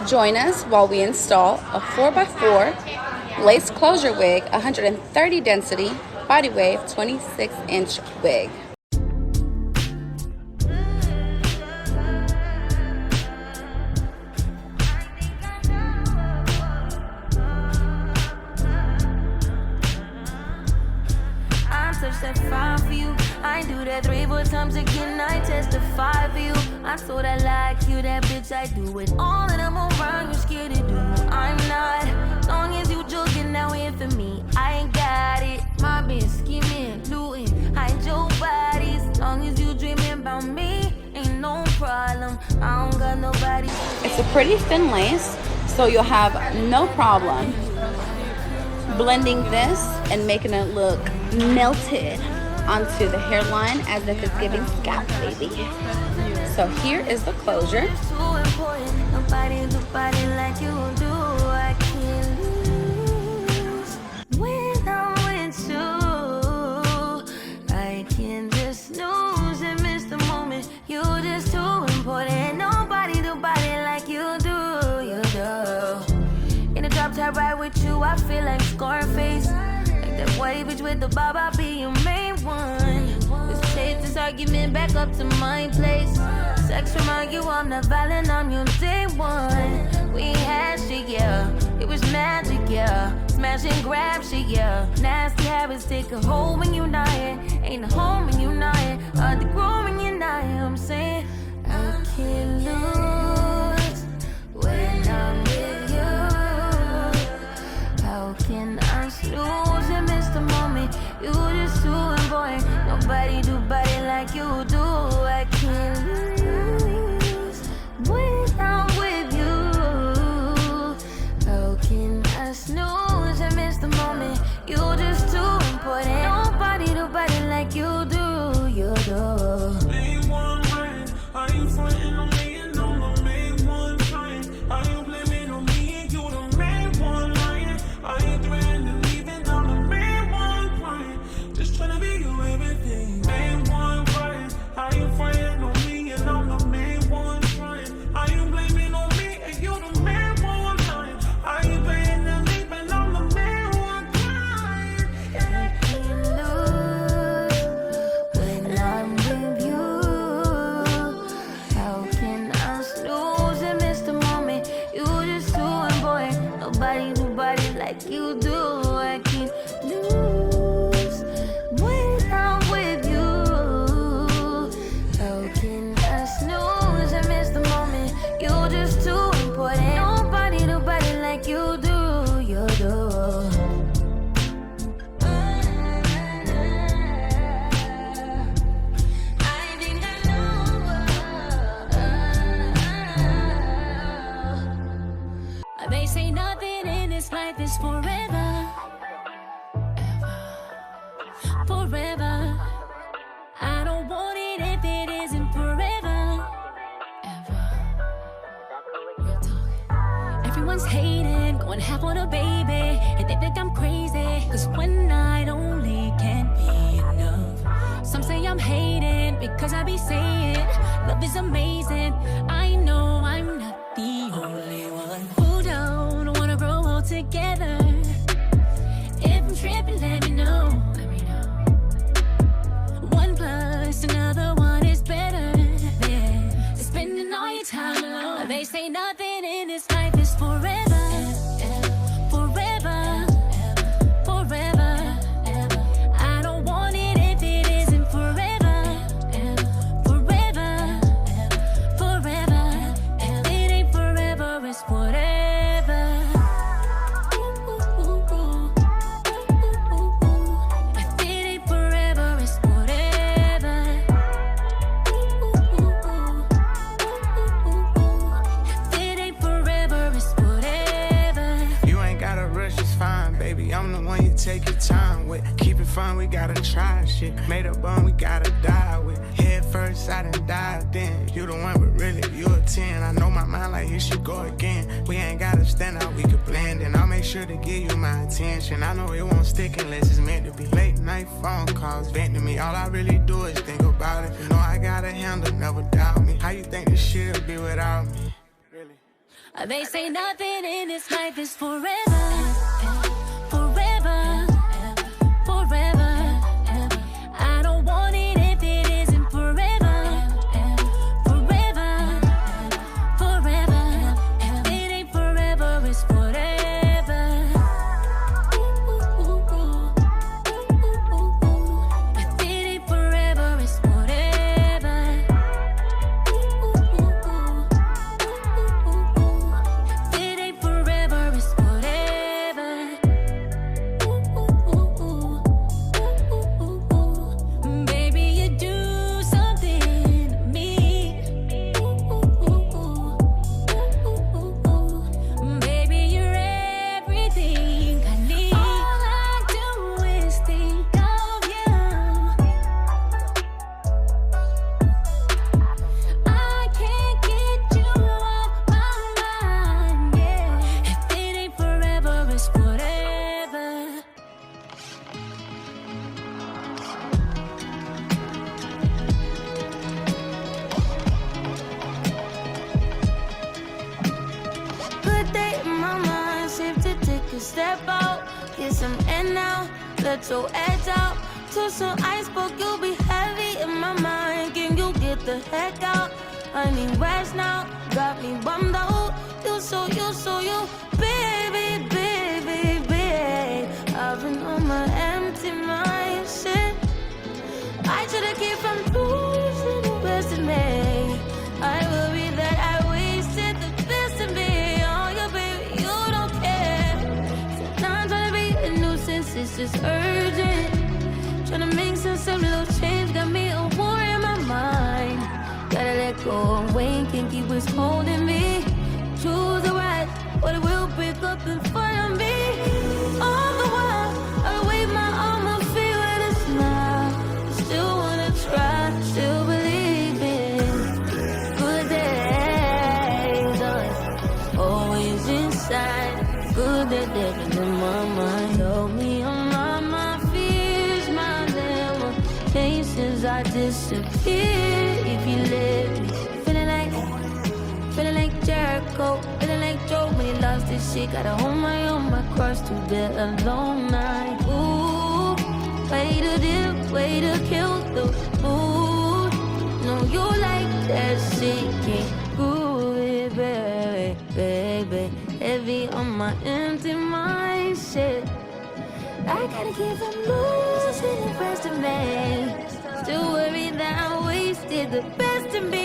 Join us while we install a 4x4 lace closure wig, 130 density, body wave, 26-inch wig. That 5 for you. I do that 3-4 times again. I testify for you. I told I like you, that bitch. I do it all, and I'm around. You scared to do. I'm not. As long as you joking now in for me, I ain't got it. My bitch scheming, looting, hide your bodies. As long as you dreaming about me, ain't no problem. I don't got nobody. It's a pretty thin lace, so you'll have no problem blending this and making it look melted onto the hairline as if it's giving scalp, baby. So here is the closure. Nobody do body like you do. I can't lose when I'm with you. I can just snooze and miss the moment. You just too important. Nobody do body like you do. You do. In the drop top ride with you, I feel like Scarface. That white bitch with the bob, I'll be your main one. Let's take this argument back up to my place. Sex remind you I'm not violent, I'm your day one. We had shit, yeah. It was magic, yeah. Smash and grab shit, yeah. Nasty habits take a hold when you're not here. Ain't a home when you're not here. Hard to grow when you're not here. I'm saying I can't lose when I'm with you. How can I snooze? The moment you just too important. Nobody do body like you do. I can't lose when I'm with you. How can I snooze and miss the moment? You just too important. Nobody do body like you do. You do. Main one right. Are you fronting on me and I'm the main one trying? Are you blaming on me and you the main one lying? Are you threatening leaving? I'm the main. Just tryna be your everything. Main one right. Are you fronting on me and I'm the main one trying? Are you blaming on me and you the main one lying? Are you paying the leap and I'm the main one crying? I can't lose when I'm with you. How can I snooze and miss the moment? You just too important. Nobody do body like you do. I can't lose when I'm with you. How can I snooze and miss the moment? You just too important. Nobody do body like you do. You do. They say nothing in this life is forever, forever. I don't want it if it isn't forever, ever. Real talk. Everyone's hating, going half on a baby, and they think I'm crazy, cause one night only can't be enough. Some say I'm hating because I be saying love is amazing. I know I'm not the only one who don't wanna grow old together. If I'm tripping, let me know. One plus another one is better than spending all your time alone. They say nothing in this life is forever, forever, forever. I don't want it if it isn't forever, forever, forever. If it ain't forever, it's whatever. Take your time with, keep it fun, we gotta try shit. Made a bun, we gotta die with. Head first, I done dive then. You the one, but really, you a 10. I know my mind like here she go again. We ain't gotta stand out, we could blend. And I'll make sure to give you my attention. I know it won't stick unless it's meant to be. Late night phone calls, vent to me. All I really do is think about it. You know I got a handle, never doubt me. How you think this shit'll be without me? Really? They say nothing in this life is forever. Forever. Forever. I don't want it if it isn't forever. Forever. Forever. If it ain't forever, it's forever. If it ain't forever, it's forever. If it ain't forever, it's forever. Baby, you do something to me. Baby, you're everything I need. All I do is think of you. I can't get you off my mind, yeah. If it ain't forever, it's forever. Good day in my mind, safe to take a step out. Get some air now, let your edge out. To some iceberg, you'll be heavy in my mind. Can you get the heck out? I need rest now, got me bummed out. You, baby, baby, baby. I've been on my empty mind, shit. I should've kept from losing the best in me. I worry that I wasted the best in me. Oh, yeah, baby, you don't care. So now I'm trying to be a nuisance, it's just urgent. Trying to make some little change, got me a war in my mind. Gotta let go away, can't keep what's holding me. Choose the right, or it will break up in front of me. All the while, I wave my arm, I feel it a smile. Still wanna try, still believe in good days. Always inside, good that they're in my mind. Help me unlock my fears, my limitations. I disappear if you let me. Feeling like Jericho, feeling like Joe when he lost his shit. Gotta hold my own, my cross to bear a long night. Ooh, way to dip, way to kill the mood. No, you like that shit, can't prove it, baby, baby. Heavy on my empty mind, shit. I gotta keep from losing the rest of me. Still worried that I wasted the best of me.